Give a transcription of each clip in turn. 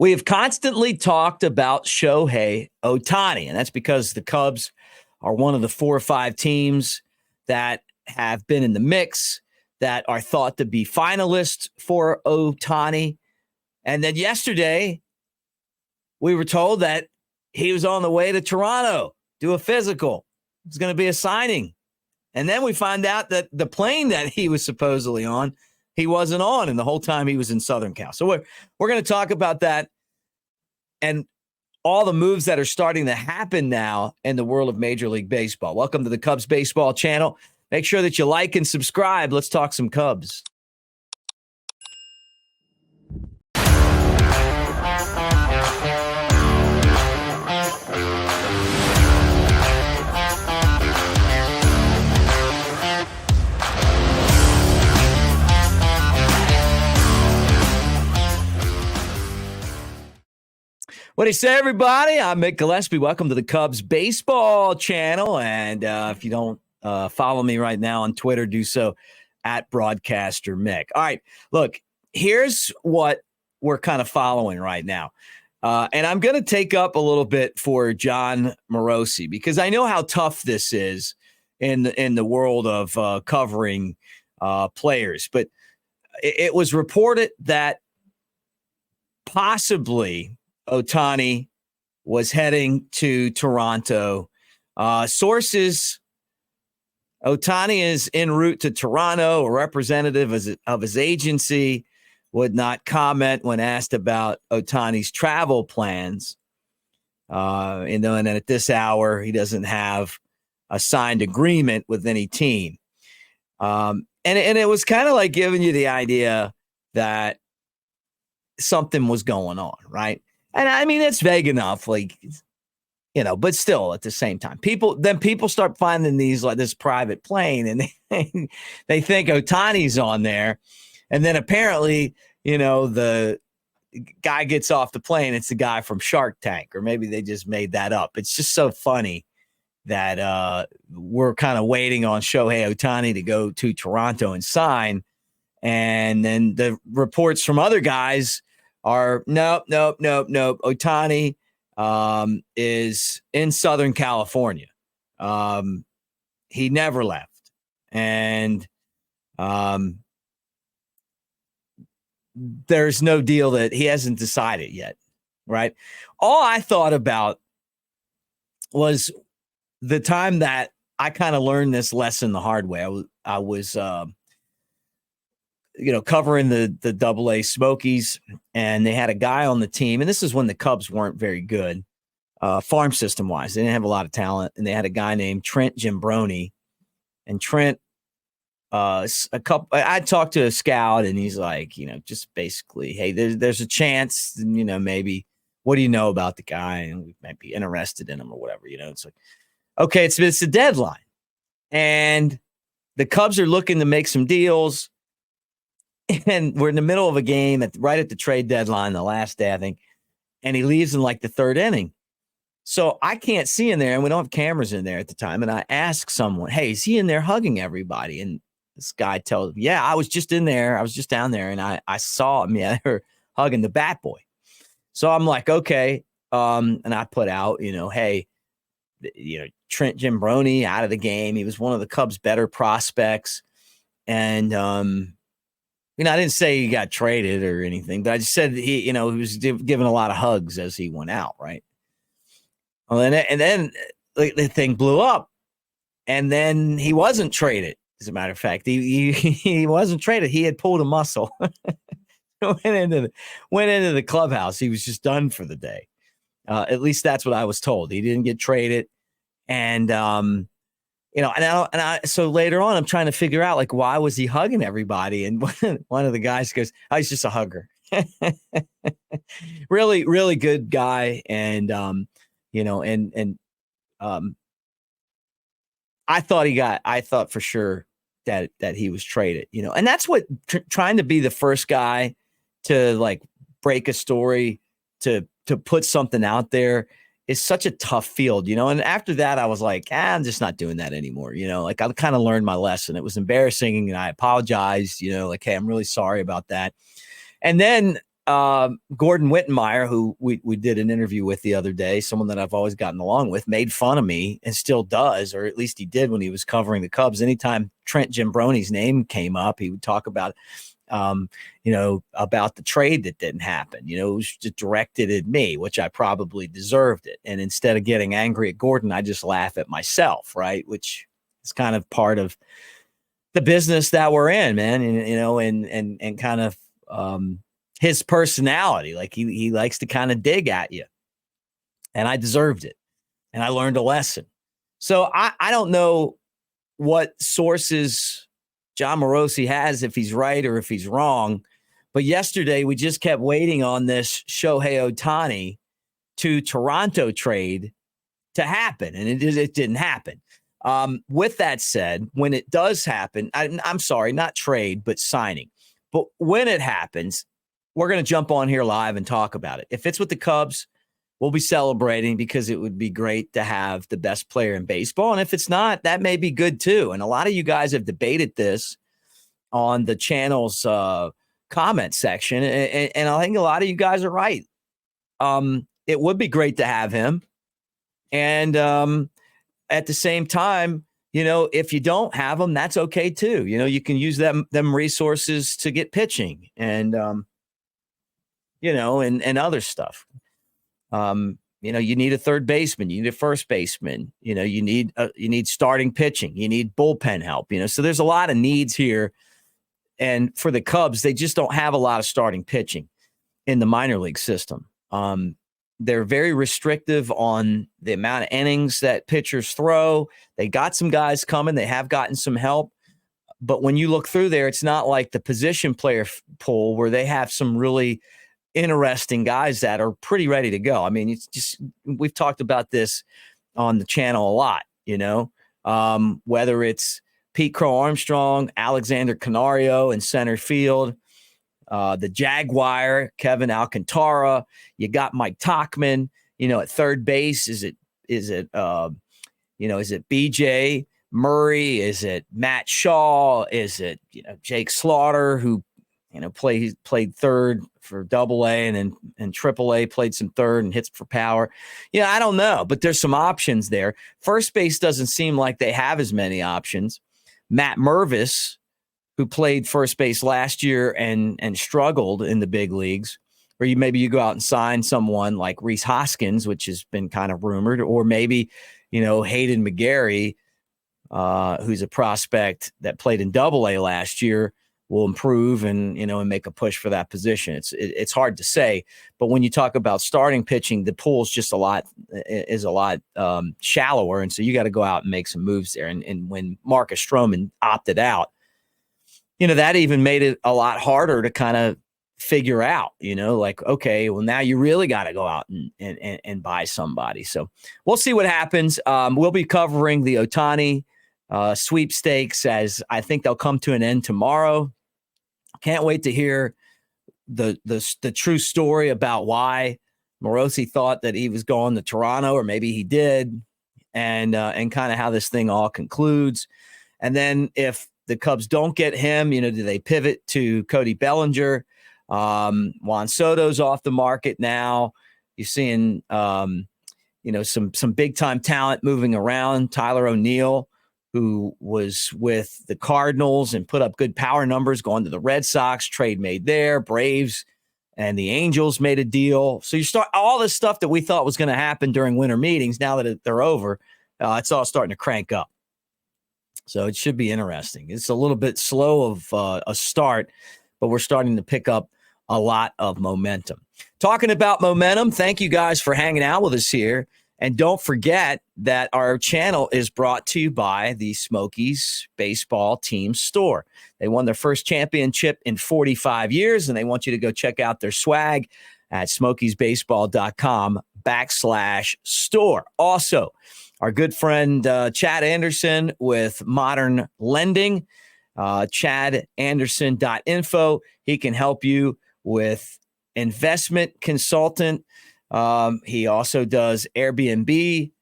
We have constantly talked about Shohei Ohtani, and that's because the Cubs are one of the 4 or 5 teams that have been in the mix, that are thought to be finalists for Ohtani. And then yesterday, we were told that he was on the way to Toronto, do a physical. It's going to be a signing. And then we find out that the plane that he was supposedly on, he wasn't on, and the whole time he was in Southern Cal. So we're going to talk about that and all the moves that are starting to happen now in the world of Major League Baseball. Welcome to the Cubs Baseball channel. Make sure that you like and subscribe. Let's talk some Cubs. What do you say, everybody? I'm Mick Gillispie. Welcome to the Cubs Baseball channel. And if you don't follow me right now on Twitter, do so at Broadcaster Mick. All right, look, here's what we're kind of following right now. And I'm going to take up a little bit for Jon Morosi because I know how tough this is in the world of covering players. But it was reported that possibly Ohtani was heading to Toronto. Sources, Ohtani is en route to Toronto. A representative of his agency would not comment when asked about Ohtani's travel plans. And at this hour, he doesn't have a signed agreement with any team. And it was kind of like giving you the idea that something was going on, right? And I mean, it's vague enough, like, but still at the same time, people start finding these like this private plane and they think Ohtani's on there. And then apparently, the guy gets off the plane. It's the guy from Shark Tank, or maybe they just made that up. It's just so funny that we're kind of waiting on Shohei Ohtani to go to Toronto and sign. And then the reports from other guys are nope. Ohtani is in Southern California. He never left. And there's no deal that he hasn't decided yet, right? All I thought about was the time that I kind of learned this lesson the hard way. I was covering the Double-A Smokies, and they had a guy on the team, and this is when the Cubs weren't very good, farm system wise. They didn't have a lot of talent, and they had a guy named Trent Gimbroni, and Trent, I talked to a scout, and he's like, just basically, hey, there's a chance, maybe, what do you know about the guy, and we might be interested in him or whatever, It's like, okay, it's a deadline, and the Cubs are looking to make some deals. And we're in the middle of a game right at the trade deadline, the last day, I think. And he leaves in like the 3rd inning. So I can't see in there, and we don't have cameras in there at the time. And I ask someone, hey, is he in there hugging everybody? And this guy tells me, yeah, I was just in there. I was just down there, and I saw him. Yeah, they were hugging the bat boy. So I'm like, okay. And I put out, hey, Trent Gimbroni out of the game. He was one of the Cubs' better prospects. And, I didn't say he got traded or anything, but I just said he was giving a lot of hugs as he went out, right? Well, and then the thing blew up, and then he wasn't traded. As a matter of fact, he wasn't traded. He had pulled a muscle, went into the clubhouse. He was just done for the day. At least that's what I was told. He didn't get traded, and so later on, I'm trying to figure out, like, why was he hugging everybody? And one of the guys goes, oh, he's just a hugger. Really, really good guy. And, I thought for sure that he was traded, and that's what trying to be the first guy to like break a story, to put something out there is such a tough field, and after that, I was like, I'm just not doing that anymore. Like I kind of learned my lesson. It was embarrassing and I apologized, like, hey, I'm really sorry about that. And then Gordon Wittenmeyer, who we did an interview with the other day, someone that I've always gotten along with, made fun of me and still does, or at least he did when he was covering the Cubs. Anytime Trent Jimbroni's name came up, he would talk about, about the trade that didn't happen. It was just directed at me, which I probably deserved it. And instead of getting angry at Gordon, I just laugh at myself, right? Which is kind of part of the business that we're in, man. And kind of his personality, like he likes to kind of dig at you, and I deserved it. And I learned a lesson. So I don't know what sources Jon Morosi has, if he's right or if he's wrong. But yesterday we just kept waiting on this Shohei Ohtani to Toronto trade to happen. And it didn't happen. With that said, when it does happen, I'm sorry, not trade, but signing. But when it happens, we're going to jump on here live and talk about it. If it's with the Cubs, we'll be celebrating because it would be great to have the best player in baseball. And if it's not, that may be good too. And a lot of you guys have debated this on the channel's comment section. And I think a lot of you guys are right. It would be great to have him. And at the same time, if you don't have them, that's okay too. You can use them resources to get pitching and, and other stuff. You need a third baseman, you need a first baseman, you need starting pitching, you need bullpen help, so there's a lot of needs here. And for the Cubs, they just don't have a lot of starting pitching in the minor league system. They're very restrictive on the amount of innings that pitchers throw. They got some guys coming. They have gotten some help. But when you look through there, it's not like the position player pool where they have some really interesting guys that are pretty ready to go. I mean, it's just, we've talked about this on the channel a lot, whether it's Pete Crow Armstrong, Alexander Canario in center field, the Jaguar, Kevin Alcantara. You got Mike Tauchman, at third base. Is it BJ Murray? Is it Matt Shaw? Is it, Jake Slaughter, who, played third for AA and AAA, played some third and hits for power. I don't know, but there's some options there. First base doesn't seem like they have as many options. Matt Mervis, who played first base last year and struggled in the big leagues, or maybe you go out and sign someone like Rhys Hoskins, which has been kind of rumored, or maybe, Hayden McGarry, who's a prospect that played in AA last year, will improve and make a push for that position. It's hard to say, but when you talk about starting pitching, the pool is just a lot shallower, and so you got to go out and make some moves there. And when Marcus Stroman opted out, that even made it a lot harder to kind of figure out, like, okay, well, now you really got to go out and buy somebody. So we'll see what happens. We'll be covering the Ohtani sweepstakes, as I think they'll come to an end tomorrow. Can't wait to hear the true story about why Morosi thought that he was going to Toronto, or maybe he did, and kind of how this thing all concludes. And then if the Cubs don't get him, do they pivot to Cody Bellinger? Juan Soto's off the market now. You're seeing, some big time talent moving around. Tyler O'Neill, who was with the Cardinals and put up good power numbers, going to the Red Sox, trade made there. Braves and the Angels made a deal. So you start all this stuff that we thought was going to happen during winter meetings. Now that they're over, it's all starting to crank up. So it should be interesting. It's a little bit slow of a start, but we're starting to pick up a lot of momentum. Talking about momentum, thank you guys for hanging out with us here. And don't forget that our channel is brought to you by the Smokies Baseball Team Store. They won their first championship in 45 years, and they want you to go check out their swag at smokiesbaseball.com/store. Also, our good friend Chad Anderson with Modern Lending, chadanderson.info. He can help you with investment consultant. He also does Airbnb,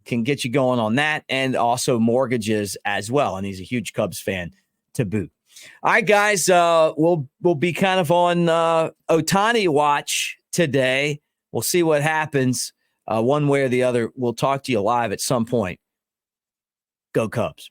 can get you going on that, and also mortgages as well. And he's a huge Cubs fan to boot. All right, guys, we'll be kind of on Ohtani watch today. We'll see what happens one way or the other. We'll talk to you live at some point. Go Cubs.